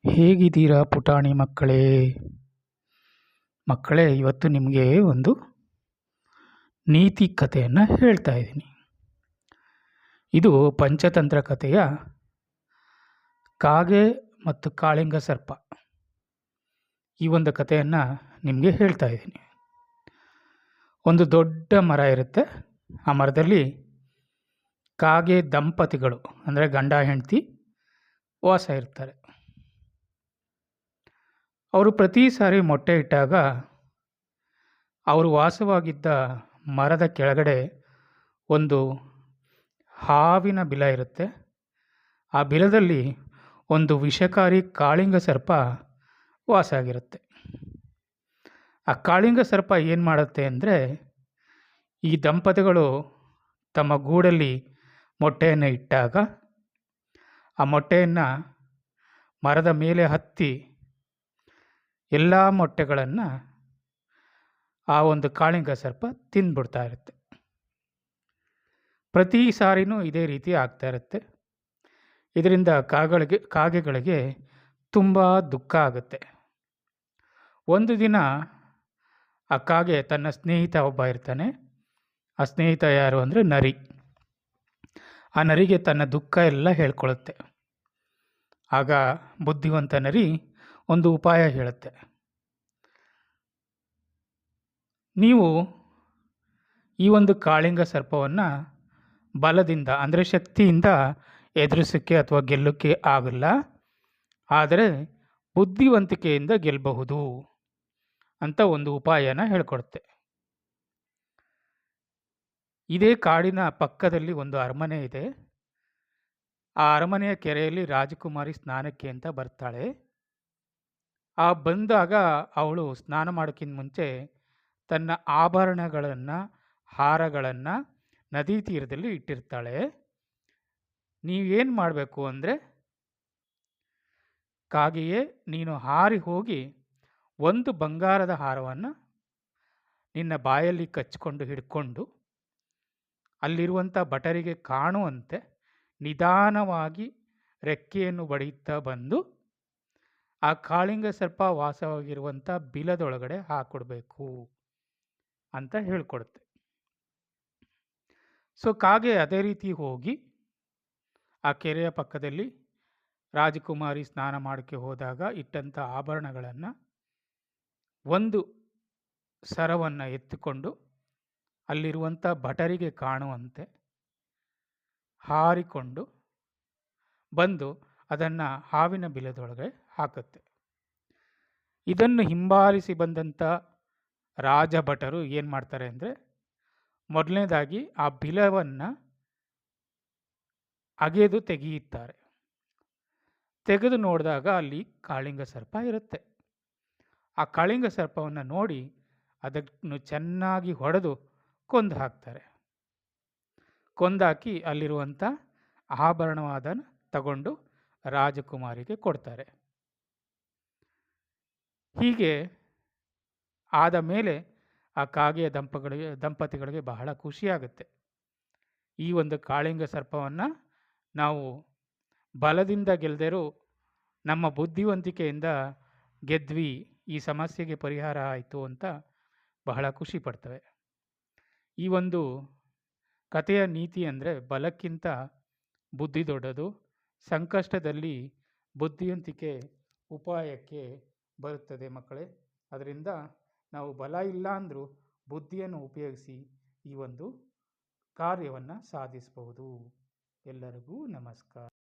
ಹೇಗಿದ್ದೀರಾ ಪುಟಾಣಿ ಮಕ್ಕಳೇ? ಮಕ್ಕಳೇ, ಇವತ್ತು ನಿಮಗೆ ಒಂದು ನೀತಿ ಕಥೆಯನ್ನು ಹೇಳ್ತಾ ಇದ್ದೀನಿ. ಇದು ಪಂಚತಂತ್ರ ಕಥೆಯ ಕಾಗೆ ಮತ್ತು ಕಾಳಿಂಗ ಸರ್ಪ. ಈ ಒಂದು ಕಥೆಯನ್ನು ನಿಮಗೆ ಹೇಳ್ತಾ ಇದ್ದೀನಿ. ಒಂದು ದೊಡ್ಡ ಮರ ಇರುತ್ತೆ. ಆ ಮರದಲ್ಲಿ ಕಾಗೆ ದಂಪತಿಗಳು ಅಂದರೆ ಗಂಡ ಹೆಂಡತಿ ವಾಸ ಇರ್ತಾರೆ. ಅವರು ಪ್ರತಿ ಸಾರಿ ಮೊಟ್ಟೆ ಇಟ್ಟಾಗ ಅವರು ವಾಸವಾಗಿದ್ದ ಮರದ ಕೆಳಗಡೆ ಒಂದು ಹಾವಿನ ಬಿಲ ಇರುತ್ತೆ. ಆ ಬಿಲದಲ್ಲಿ ಒಂದು ವಿಷಕಾರಿ ಕಾಳಿಂಗ ಸರ್ಪ ವಾಸ ಆಗಿರುತ್ತೆ. ಆ ಕಾಳಿಂಗ ಸರ್ಪ ಏನು ಮಾಡುತ್ತೆ ಅಂದರೆ, ಈ ದಂಪತಿಗಳು ತಮ್ಮ ಗೂಡಲ್ಲಿ ಮೊಟ್ಟೆಯನ್ನು ಇಟ್ಟಾಗ ಆ ಮೊಟ್ಟೆಯನ್ನು ಮರದ ಮೇಲೆ ಹತ್ತಿ ಎಲ್ಲ ಮೊಟ್ಟೆಗಳನ್ನು ಆ ಒಂದು ಕಾಳಿಂಗ ಸರ್ಪ ತಿಂದ್ಬಿಡ್ತಾ ಇರುತ್ತೆ. ಪ್ರತಿ ಸಾರಿನೂ ಇದೇ ರೀತಿ ಆಗ್ತಾ ಇರುತ್ತೆ. ಇದರಿಂದ ಕಾಗೆಗಳಿಗೆ ತುಂಬ ದುಃಖ ಆಗುತ್ತೆ. ಒಂದು ದಿನ ಆ ಕಾಗೆ ತನ್ನ ಸ್ನೇಹಿತ ಒಬ್ಬ ಇರ್ತಾನೆ. ಆ ಸ್ನೇಹಿತ ಯಾರು ಅಂದರೆ ನರಿ. ಆ ನರಿಗೆ ತನ್ನ ದುಃಖ ಎಲ್ಲ ಹೇಳ್ಕೊಳ್ಳುತ್ತೆ. ಆಗ ಬುದ್ಧಿವಂತ ನರಿ ಒಂದು ಉಪಾಯ ಹೇಳುತ್ತೆ. ನೀವು ಈ ಒಂದು ಕಾಳಿಂಗ ಸರ್ಪವನ್ನು ಬಲದಿಂದ ಅಂದರೆ ಶಕ್ತಿಯಿಂದ ಎದುರಿಸೋಕ್ಕೆ ಅಥವಾ ಗೆಲ್ಲೋಕ್ಕೆ ಆಗಲ್ಲ, ಆದರೆ ಬುದ್ಧಿವಂತಿಕೆಯಿಂದ ಗೆಲ್ಲಬಹುದು ಅಂತ ಒಂದು ಉಪಾಯನ ಹೇಳ್ಕೊಡುತ್ತೆ. ಇದೇ ಕಾಡಿನ ಪಕ್ಕದಲ್ಲಿ ಒಂದು ಅರಮನೆ ಇದೆ. ಆ ಅರಮನೆಯ ಕೆರೆಯಲ್ಲಿ ರಾಜಕುಮಾರಿ ಸ್ನಾನಕ್ಕೆ ಅಂತ ಬರ್ತಾಳೆ. ಬಂದಾಗ ಅವಳು ಸ್ನಾನ ಮಾಡೋಕ್ಕಿಂತ ಮುಂಚೆ ತನ್ನ ಆಭರಣಗಳನ್ನು, ಹಾರಗಳನ್ನು ನದಿ ತೀರದಲ್ಲಿ ಇಟ್ಟಿರ್ತಾಳೆ. ನೀವೇನು ಮಾಡಬೇಕು ಅಂದರೆ, ಕಾಗೆಯೇ ನೀನು ಹಾರಿ ಹೋಗಿ ಒಂದು ಬಂಗಾರದ ಹಾರವನ್ನು ನಿನ್ನ ಬಾಯಲ್ಲಿ ಕಚ್ಚಿಕೊಂಡು ಹಿಡ್ಕೊಂಡು ಅಲ್ಲಿರುವಂಥ ಭಟರಿಗೆ ಕಾಣುವಂತೆ ನಿಧಾನವಾಗಿ ರೆಕ್ಕೆಯನ್ನು ಬಡಿಯುತ್ತಾ ಬಂದು ಆ ಕಾಳಿಂಗ ಸರ್ಪ ವಾಸವಾಗಿರುವಂಥ ಬಿಲದೊಳಗಡೆ ಹಾಕ್ಕೊಡ್ಬೇಕು ಅಂತ ಹೇಳ್ಕೊಡುತ್ತೆ. ಸೊ ಕಾಗೆ ಅದೇ ರೀತಿ ಹೋಗಿ ಆ ಕೆರೆಯ ಪಕ್ಕದಲ್ಲಿ ರಾಜಕುಮಾರಿ ಸ್ನಾನ ಮಾಡೋಕ್ಕೆ ಹೋದಾಗ ಇಟ್ಟಂಥ ಆಭರಣಗಳನ್ನು ಒಂದು ಸರವನ್ನು ಎತ್ತಿಕೊಂಡು ಅಲ್ಲಿರುವಂಥ ಭಟರಿಗೆ ಕಾಣುವಂತೆ ಹಾರಿಕೊಂಡು ಬಂದು ಅದನ್ನು ಹಾವಿನ ಬಿಲದೊಳಗೆ ಹಾಕುತ್ತೆ. ಇದನ್ನು ಹಿಂಬಾಲಿಸಿ ಬಂದಂಥ ರಾಜಭಟರು ಏನು ಮಾಡ್ತಾರೆ ಅಂದರೆ, ಮೊದಲನೇದಾಗಿ ಆ ಬಿಲವನ್ನು ಅಗೆದು ತೆಗೆಯುತ್ತಾರೆ. ತೆಗೆದು ನೋಡಿದಾಗ ಅಲ್ಲಿ ಕಾಳಿಂಗ ಸರ್ಪ ಇರುತ್ತೆ. ಆ ಕಾಳಿಂಗ ಸರ್ಪವನ್ನು ನೋಡಿ ಅದನ್ನು ಚೆನ್ನಾಗಿ ಹೊಡೆದು ಕೊಂದು ಹಾಕ್ತಾರೆ. ಕೊಂದಾಕಿ ಅಲ್ಲಿರುವಂಥ ಆಭರಣವಾದನ್ನು ತಗೊಂಡು ರಾಜಕುಮಾರಿಗೆ ಕೊಡ್ತಾರೆ. ಹೀಗೆ ಆದ ಮೇಲೆ ಆ ಕಾಗೆಯ ದಂಪತಿಗಳಿಗೆ ಬಹಳ ಖುಷಿಯಾಗುತ್ತೆ. ಈ ಒಂದು ಕಾಳಿಂಗ ಸರ್ಪವನ್ನು ನಾವು ಬಲದಿಂದ ಗೆಲ್ಲದಿರೋ ನಮ್ಮ ಬುದ್ಧಿವಂತಿಕೆಯಿಂದ ಗೆದ್ವಿ, ಈ ಸಮಸ್ಯೆಗೆ ಪರಿಹಾರ ಆಯಿತು ಅಂತ ಬಹಳ ಖುಷಿ ಪಡ್ತವೆ. ಈ ಒಂದು ಕಥೆಯ ನೀತಿ ಅಂದರೆ, ಬಲಕ್ಕಿಂತ ಬುದ್ಧಿ ದೊಡ್ಡದು. ಸಂಕಷ್ಟದಲ್ಲಿ ಬುದ್ಧಿವಂತಿಕೆ ಉಪಾಯಕ್ಕೆ ಬರುತ್ತದೆ ಮಕ್ಕಳೇ. ಅದರಿಂದ ನಾವು ಬಲ ಇಲ್ಲ ಅಂದರೂ ಬುದ್ಧಿಯನ್ನು ಉಪಯೋಗಿಸಿ ಈ ಒಂದು ಕಾರ್ಯವನ್ನು ಸಾಧಿಸಬಹುದು. ಎಲ್ಲರಿಗೂ ನಮಸ್ಕಾರ.